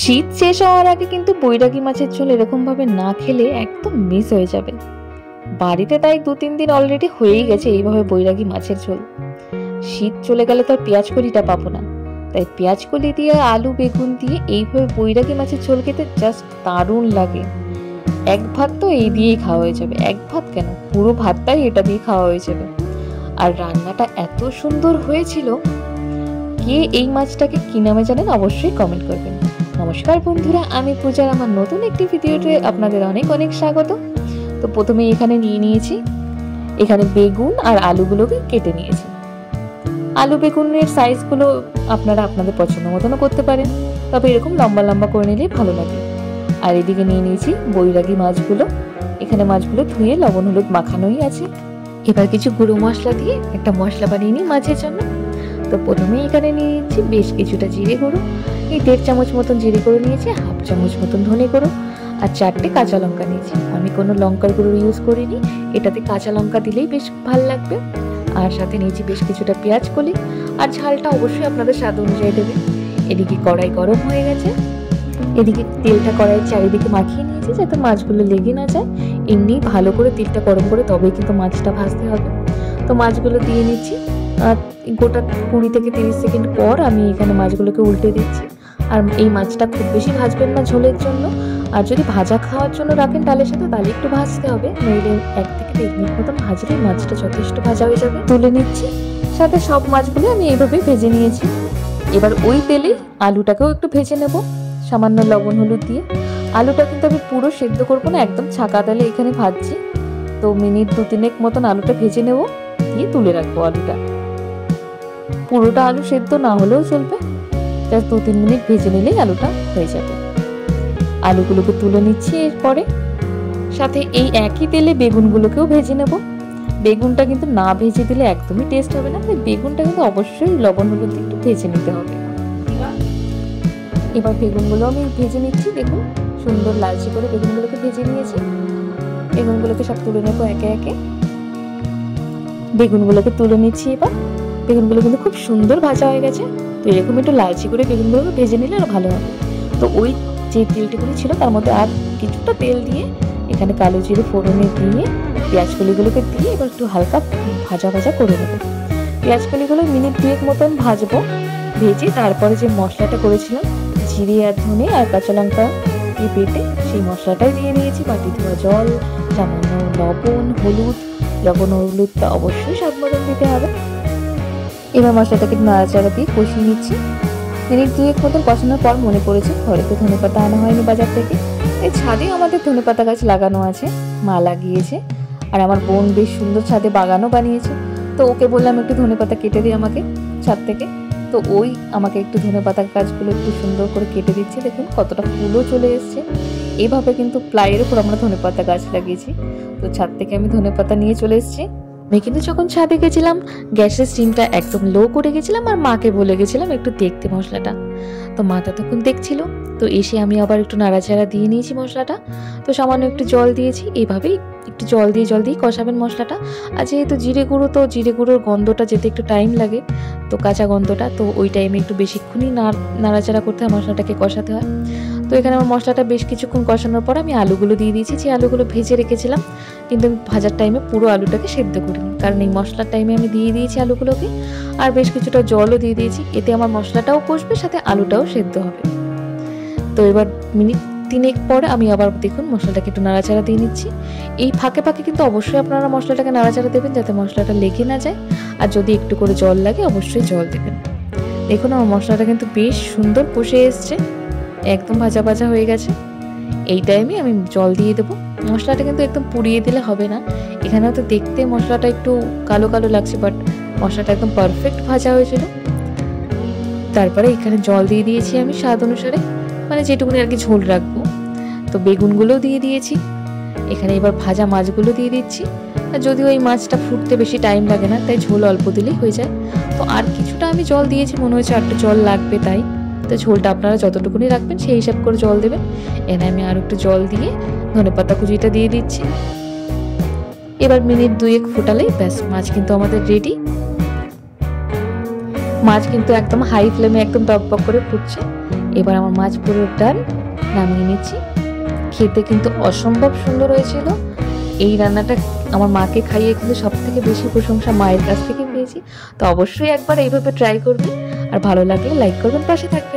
শীত শেষ হওয়ার আগে কিন্তু বৈরাগী মাছের ঝোল এরকম ভাবে না খেলে একদম মিস হয়ে যাবে। বাড়িতে তাই 2-3 দিন অলরেডি হয়েই গেছে এইভাবে বৈরাগী মাছের ঝোল। শীত চলে গেলে তো আর পেঁয়াজ কলিটা পাবো না, তাই পেঁয়াজ কলি দিয়ে আলু বেগুন দিয়ে এইভাবে বৈরাগী মাছের ঝোল খেতে জাস্ট দারুণ লাগে। এক ভাত তো এই দিয়েই খাওয়া হয়ে যাবে, এক ভাত কেন পুরো ভাতটাই এটা দিয়ে খাওয়া হয়ে যাবে। আর রান্নাটা এত সুন্দর হয়েছিল। কে এই মাছটাকে কি নামে জানেন অবশ্যই কমেন্ট করবেন। নমস্কার বন্ধুরা, আমি পূজার আমার নতুন একটি ভিডিওতে আপনাদের অনেক অনেক স্বাগত। তো প্রথমে এখানে নিয়ে নিয়েছি, এখানে বেগুন আর আলুগুলোকে কেটে নিয়েছি। আলু বেগুনের সাইজগুলো আপনারা আপনাদের পছন্দ মতনও করতে পারেন, তবে এরকম লম্বা লম্বা করে নিলেই ভালো লাগে। আর এদিকে নিয়ে নিয়েছি বৈরাগী মাছগুলো। এখানে মাছগুলো ধুয়ে লবণ হলুদ মাখানোই আছে। এবার কিছু গুঁড়ো মশলা দিয়ে একটা মশলা বানিয়ে নিই মাছের জন্য। তো প্রথমে এখানে নিয়ে নিচ্ছি বেশ কিছুটা জিরে গুঁড়ো, এই 1.5 চামচ মতন জিরে গুঁড়ো নিয়েছি, 1/2 চামচ মতন ধনে গুঁড়ো আর 4টে কাঁচা লঙ্কা নিয়েছি। আমি কোনো লঙ্কার গুঁড়ো ইউজ করিনি, এটাতে কাঁচা লঙ্কা দিলেই বেশ ভালো লাগবে। আর সাথে নিয়েছি বেশ কিছুটা পেঁয়াজ কলি, আর ঝালটা অবশ্যই আপনাদের স্বাদ অনুযায়ী দেবেন। এদিকে কড়াই গরম হয়ে গেছে, এদিকে তেলটা কড়াইয়ের চারিদিকে মাখিয়ে নিয়েছি যাতে মাছগুলো লেগে না যায়। এমনি ভালো করে তেলটা গরম করে তবেই কিন্তু মাছটা ভাজতে হবে। তো মাছগুলো দিয়ে নিচ্ছি, গোটা 20 থেকে 30 সেকেন্ড পর আমি এখানে মাছগুলোকে উল্টে দিচ্ছি। আর এই মাছটা খুব বেশি ভাজবেন না ঝোলের জন্য, আর যদি ভাজা খাওয়ার জন্য রাখেন ডালের সাথে তাহলে একটু ভাজতে হবে, নইলে 1 থেকে 1.5 মিনিট মতন ভাজলেই মাছটা যথেষ্ট ভাজা হয়ে যাবে। তুলে নিচ্ছি, সাথে সব মাছগুলো আমি এইভাবে ভেজে নিয়েছি। এবার ওই তেলেই আলুটাকেও একটু ভেজে নেব সামান্য লবণ হলুদ দিয়ে। আলুটা কিন্তু আমি পুরো সেদ্ধ করবো না, একদম ছাকা তেলে এখানে ভাজছি। তো মিনিট 2-3 মতন আলুটা ভেজে নেব, দিয়ে তুলে রাখবো আলুটা। পুরোটা আলু সেদ্ধ না হলেও চলবে, জাস্ট 2-3 মিনিট ভেজে নিলেই আলুটা হয়ে যাবে। আলুগুলোকে তুলে নিচ্ছি। এরপরে সাথে এই একই তেলে বেগুনগুলোকেও ভেজে নেব। বেগুনটা কিন্তু না ভেজে দিলে একদমই টেস্ট হবে না, তাই বেগুনটা কিন্তু অবশ্যই লবণ হলুদ দিয়ে একটু ভেজে নিতে হবে। এবার বেগুনগুলো আমি ভেজে নিচ্ছি, দেখুন সুন্দর লালচে করে বেগুনগুলোকে ভেজে নিয়েছি। বেগুনগুলোকে সব তুলে নেবো একে একে। বেগুনগুলোকে তুলে নিচ্ছি। এবার বেগুনগুলো কিন্তু খুব সুন্দর ভাজা হয়ে গেছে। তো এরকম একটু লালচি করে বেগুনগুলোকে ভেজে নিলে আরো ভালো হবে। তো ওই যে তেলটুকুনি ছিল তার মধ্যে আর কিছুটা তেল দিয়ে এখানে কালো জিরে ফোড়নে দিয়ে পেঁয়াজ কলিগুলোকে দিয়ে এবার একটু হালকা ভাজা ভাজা করে নেবো। পেঁয়াজ কলিগুলো মিনিট 2 মতন ভাজবো। ভেজে তারপরে যে মশলাটা করেছিলাম জিরে আর ধনে আর কাঁচা লঙ্কা দিয়ে বেটে সেই মশলাটাই দিয়ে দিয়েছি। বাটি ধোয়া জল, সামান্য লবণ হলুদটা অবশ্যই স্বাদ মতন দিতে হবে। এবার মশলাটাকে নাড়াচাড়া দিয়ে কষিয়ে নিচ্ছি। মিনিট 2 মতন কষানোর পর মনে পড়েছে ঘরে তো ধনেপাতা আনা হয়নি বাজার থেকে। এই ছাদে আমাদের ধনেপাতা গাছ লাগানো আছে, মা লাগিয়েছে। আর আমার বোন বেশ সুন্দর ছাদে বাগানও বানিয়েছে। তো ওকে বললাম একটু ধনেপাতা কেটে দিই আমাকে ছাদ থেকে। তো ওই আমাকে একটু ধনেপাতা গাছগুলো একটু সুন্দর করে কেটে দিচ্ছে। দেখুন কতটা ফুলও চলে এসছে। এইভাবে কিন্তু প্লাইয়ের উপর আমরা ধনেপাতা গাছ লাগিয়েছি। তো ছাদ থেকে আমি ধনেপাতা নিয়ে চলে এসেছি। আমি কিন্তু যখন ছাদে গেছিলাম গ্যাসের স্টিমটা একদম লো করে গেছিলাম, আর মাকে বলে গেছিলাম একটু দেখতে মশলাটা। তো মা তখন দেখছিল। তো এসে আমি আবার একটু নাড়াচাড়া দিয়ে নিয়েছি মশলাটা। তো সামান্য একটু জল দিয়েছি। এইভাবেই একটু জল দিয়ে কষাবেন মশলাটা। আর যেহেতু জিরে গুঁড়োর গন্ধটা যেতে একটু টাইম লাগে, তো কাঁচা গন্ধটা, তো ওই টাইমে একটু বেশিক্ষণই নাড়াচাড়া করতে হয়, মশলাটাকে কষাতে হয়। তো এখানে আমার মশলাটা বেশ কিছুক্ষণ কষানোর পর আমি আলুগুলো দিয়ে দিয়েছি। যে আলুগুলো ভেজে রেখেছিলাম, কিন্তু আমি ভাজার টাইমে পুরো আলুটাকে সেদ্ধ করিনি, কারণ এই মশলার টাইমে আমি দিয়ে দিয়েছি আলুগুলোকে। আর বেশ কিছুটা জলও দিয়ে দিয়েছি, এতে আমার মশলাটাও কষবে সাথে আলুটাও সেদ্ধ হবে। তো এবার মিনিট 3 পরে আমি আবার দেখুন মশলাটাকে একটু নাড়াচাড়া দিয়ে নিচ্ছি। এই ফাঁকে কিন্তু অবশ্যই আপনারা মশলাটাকে নাড়াচাড়া দেবেন যাতে মশলাটা লেগে না যায়। আর যদি একটু করে জল লাগে অবশ্যই জল দেবেন। দেখুন আমার মশলাটা কিন্তু বেশ সুন্দর কষে এসছে, একদম ভাজা ভাজা হয়ে গেছে। এই টাইমে আমি জল দিয়ে দেবো। মশলাটা কিন্তু একদম পুড়িয়ে দিলে হবে না। এখানেও তো দেখতে মশলাটা একটু কালো কালো লাগছে, বাট মশলাটা একদম পারফেক্ট ভাজা হয়েছিল। তারপরে এখানে জল দিয়ে দিয়েছি আমি স্বাদ অনুসারে, মানে যেটুকুনি আর কি ঝোল রাখবো। তো বেগুনগুলোও দিয়ে দিয়েছি। এখানে এবার ভাজা মাছগুলো দিয়ে দিচ্ছি। আর যদিও এই মাছটা ফুটতে বেশি টাইম লাগে না, তাই ঝোল অল্প দিলেই হয়ে যায়। তো আর কিছুটা আমি জল দিয়েছি, মনে হয়েছে আর একটু জল লাগবে, তাই। তো ঝোলটা আপনারা যতটুকুনি রাখবেন সেই হিসাব করে জল দেবেন। এনে আমি আর একটু জল দিয়ে ধনেপাতা কুচিটা দিয়ে দিচ্ছি। এবার মিনিট 2 ফোটালেই ব্যাস মাছ কিন্তু আমাদের রেডি। মাছ কিন্তু একদম হাই ফ্লেমে একদম টকবক করে ফুটছে। এবার আমার মাছ পুরো ডান, নামিয়ে নিচ্ছি। খেতে কিন্তু অসম্ভব সুন্দর হয়েছিল। এই রান্নাটা আমার মাকে খাইয়ে কিন্তু সব থেকে বেশি প্রশংসা মায়ের কাছ থেকে পেয়েছি। তো অবশ্যই একবার এইভাবে ট্রাই করবেন, আর ভালো লাগলে লাইক করবেন, পাশে থাকবেন।